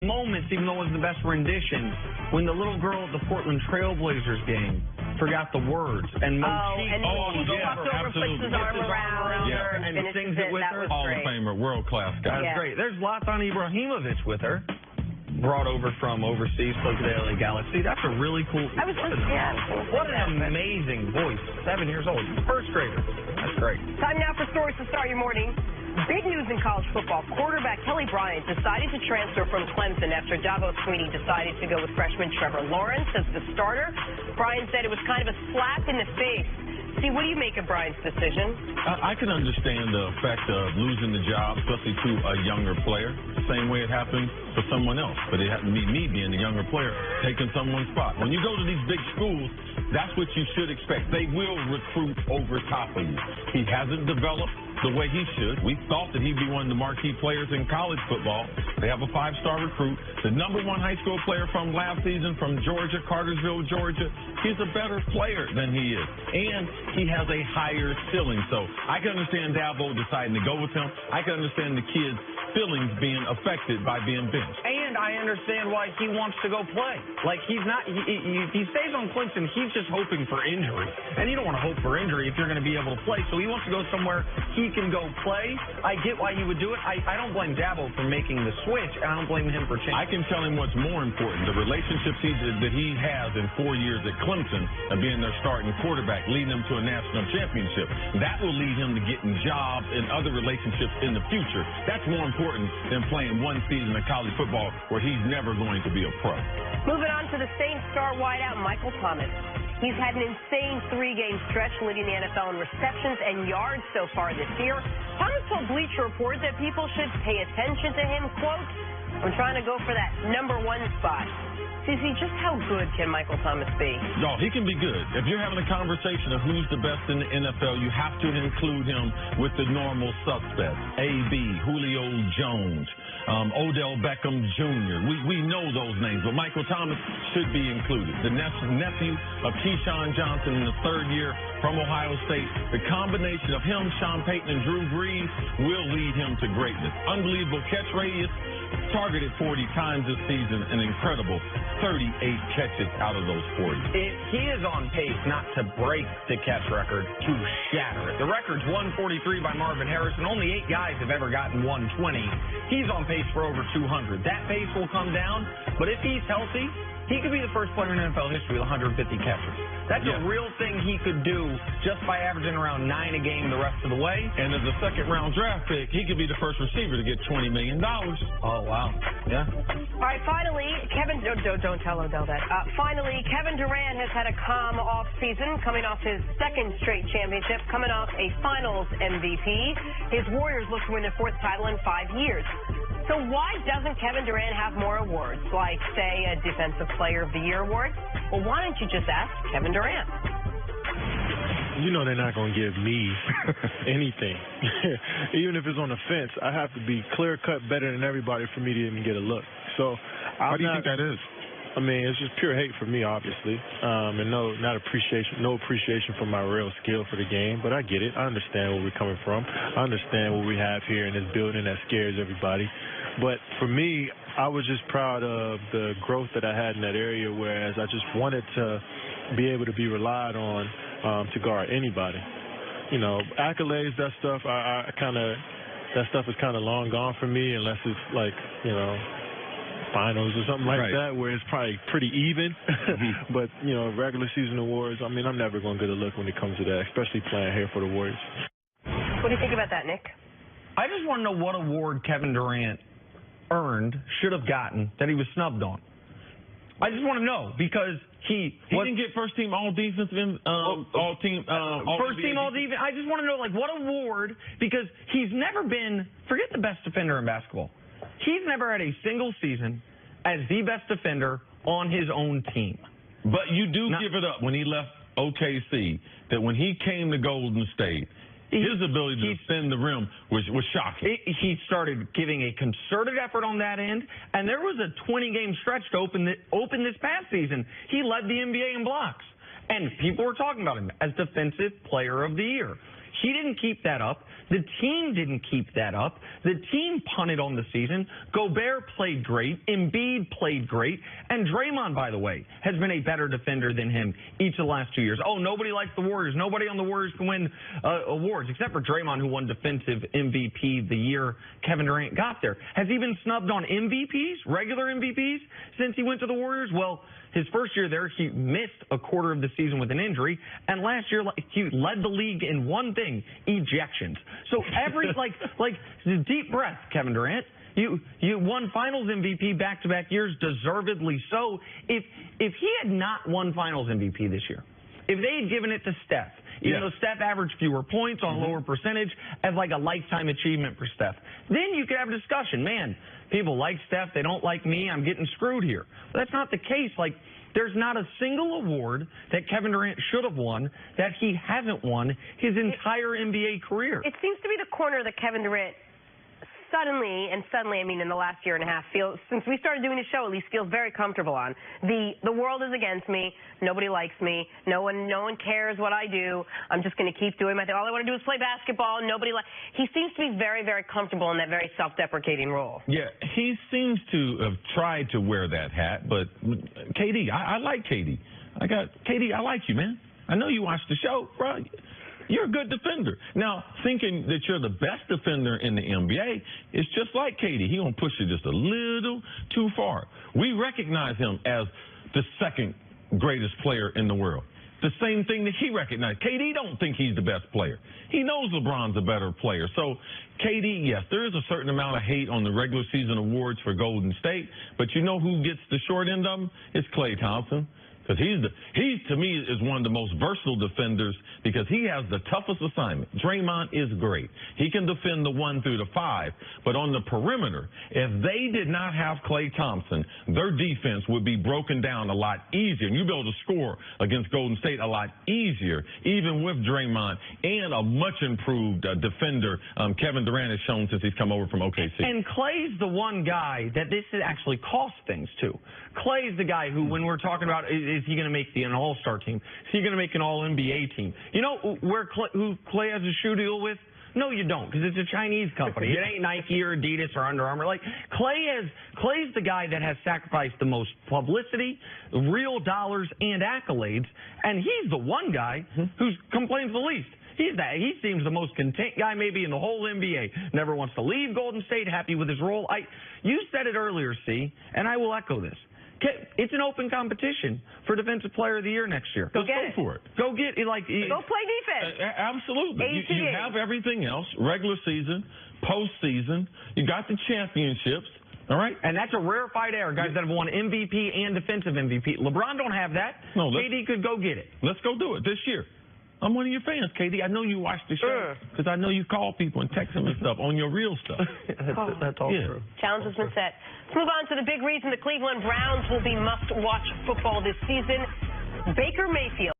moments, even though it was the best rendition, when the little girl at the Portland Trailblazers game forgot the words and walked over, puts his arm around her, and sings it with her. Hall of Famer, world-class guy. That's great. There's Zlatan Ibrahimovic with her, brought over from overseas, played for the LA Galaxy. That's a really cool. What an amazing voice. 7 years old, first grader. That's great. Time now for stories to start your morning. Big news in college football. Quarterback Kelly Bryant decided to transfer from Clemson after Dabo Swinney decided to go with freshman Trevor Lawrence as the starter. Bryant said it was kind of a slap in the face. See, what do you make of Bryant's decision? I can understand the effect of losing the job, especially to a younger player, the same way it happened for someone else. But it happened to be me being a younger player, taking someone's spot. When you go to these big schools, that's what you should expect. They will recruit over top of you. He hasn't developed the way he should. We thought that he'd be one of the marquee players in college football. They have a 5-star recruit. The #1 high school player from last season from Georgia, Cartersville, Georgia. He's a better player than he is. And he has a higher ceiling. So I can understand Dabo deciding to go with him. I can understand the kid's feelings being affected by being benched. And I understand why he wants to go play. Like, he's not, he stays on Clemson, he's just hoping for injury. And you don't want to hope for injury if you're going to be able to play. So he wants to go somewhere he can go play. I get why he would do it. I don't blame Dabo for making the switch, and I don't blame him for changing. I can tell him what's more important, the relationships that he has in 4 years at Clemson and being their starting quarterback, leading them to a national championship. That will lead him to getting jobs and other relationships in the future. That's more important than playing one season of college football where he's never going to be a pro. Moving on to the Saints star wideout, Michael Thomas. He's had an insane 3-game stretch leading the NFL in receptions and yards so far this year. Thomas told Bleacher Report that people should pay attention to him. Quote, "I'm trying to go for that #1 spot." CC, just how good can Michael Thomas be? No, he can be good. If you're having a conversation of who's the best in the NFL, you have to include him with the normal suspects. A.B., Julio Jones, Odell Beckham Jr. We know those names, but Michael Thomas should be included. The nephew of Keyshawn Johnson in the 3rd year from Ohio State. The combination of him, Sean Payton, and Drew Brees will lead him to greatness. Unbelievable catch radius. Targeted 40 times this season, an incredible 38 catches out of those 40. He is on pace not to break the catch record, to shatter it. The record's 143 by Marvin Harrison. Only 8 guys have ever gotten 120. He's on pace for over 200. That pace will come down, but if he's healthy, he could be the first player in NFL history with 150 catches. That's a real thing he could do just by averaging around 9 a game the rest of the way. And as a 2nd-round draft pick, he could be the first receiver to get $20 million. Oh, wow. Yeah. All right, finally, don't tell Odell that. Finally, Kevin Durant has had a calm off-season, coming off his 2nd straight championship, coming off a Finals MVP. His Warriors look to win their 4th title in 5 years. So why doesn't Kevin Durant have more awards, like, say, a Defensive Player of the Year award? Well, why don't you just ask Kevin Durant? You know they're not going to give me anything. Even if it's on the fence, I have to be clear-cut better than everybody for me to even get a look. So Why do you think that is? I mean, it's just pure hate for me, obviously, and no appreciation for my real skill for the game. But I get it. I understand where we're coming from. I understand what we have here in this building that scares everybody. But for me, I was just proud of the growth that I had in that area, whereas I just wanted to be able to be relied on to guard anybody. You know, accolades, that stuff, that stuff is kind of long gone for me, unless it's like, you know, finals or something like that, where it's probably pretty even. But, you know, regular season awards, I mean, I'm never going to get a look when it comes to that, especially playing here for the Warriors. What do you think about that, Nick? I just want to know what award Kevin Durant earned, should have gotten, that he was snubbed on. I just want to know, because he didn't get first team all defensive, all team, first team all defense. I just want to know, like, what award, because he's never been, forget the best defender in basketball. He's never had a single season as the best defender on his own team. But you do give it up when he left OKC, that when he came to Golden State, his ability to defend the rim was shocking. He started giving a concerted effort on that end, and there was a 20-game stretch to open this past season. He led the NBA in blocks, and people were talking about him as Defensive Player of the Year. He didn't keep that up. The team didn't keep that up. The team punted on the season. Gobert played great. Embiid played great. And Draymond, by the way, has been a better defender than him each of the last 2 years. Oh, nobody likes the Warriors. Nobody on the Warriors can win awards, except for Draymond, who won Defensive MVP the year Kevin Durant got there. Has he been snubbed on MVPs, regular MVPs, since he went to the Warriors? Well, his first year there, he missed a quarter of the season with an injury, and last year he led the league in one thing: ejections. So every deep breath, Kevin Durant. You won Finals MVP back-to-back years, deservedly so. If he had not won Finals MVP this year, if they had given it to Steph, even though Steph averaged fewer points on lower percentage, as like a lifetime achievement for Steph, then you could have a discussion. Man, people like Steph, they don't like me, I'm getting screwed here. But that's not the case. Like, there's not a single award that Kevin Durant should have won that he hasn't won his entire NBA career. It seems to be the corner that Kevin Durant suddenly, I mean in the last year and a half, since we started doing the show, at least feels very comfortable on. The world is against me. Nobody likes me. No one cares what I do. I'm just going to keep doing my thing. All I want to do is play basketball. He seems to be very, very comfortable in that very self-deprecating role. Yeah, he seems to have tried to wear that hat, but KD, I like KD. KD, I like you, man. I know you watch the show, bro. You're a good defender. Now, thinking that you're the best defender in the NBA is just like KD. He gonna push you just a little too far. We recognize him as the second greatest player in the world. The same thing that he recognized. KD don't think he's the best player. He knows LeBron's a better player. So, KD, yes, there is a certain amount of hate on the regular season awards for Golden State, but you know who gets the short end of them? It's Klay Thompson. Because he, to me, is one of the most versatile defenders because he has the toughest assignment. Draymond is great. He can defend the 1 through the 5. But on the perimeter, if they did not have Klay Thompson, their defense would be broken down a lot easier. And you'd be able to score against Golden State a lot easier, even with Draymond and a much improved defender Kevin Durant has shown since he's come over from OKC. And Klay's the one guy that this actually cost things to. Klay's the guy who, when we're talking about is he going to make an All-Star team? Is he going to make an All-NBA team? You know who Klay has a shoe deal with? No, you don't, because it's a Chinese company. It ain't Nike or Adidas or Under Armour. Like, Klay's the guy that has sacrificed the most publicity, real dollars, and accolades, and he's the one guy who complains the least. He seems the most content guy maybe in the whole NBA. Never wants to leave Golden State, happy with his role. You said it earlier, C, and I will echo this. It's an open competition for Defensive Player of the Year next year. Go for it. Go play defense. Absolutely. You have everything else, regular season, postseason. You got the championships. All right? And that's a rarefied air, guys that have won MVP and Defensive MVP. LeBron don't have that. No, KD could go get it. Let's go do it this year. I'm one of your fans, KD. I know you watch the show because I know you call people and text them and stuff on your real stuff. That's all true. Challenge has been set. Let's move on to the big reason the Cleveland Browns will be must-watch football this season. Baker Mayfield.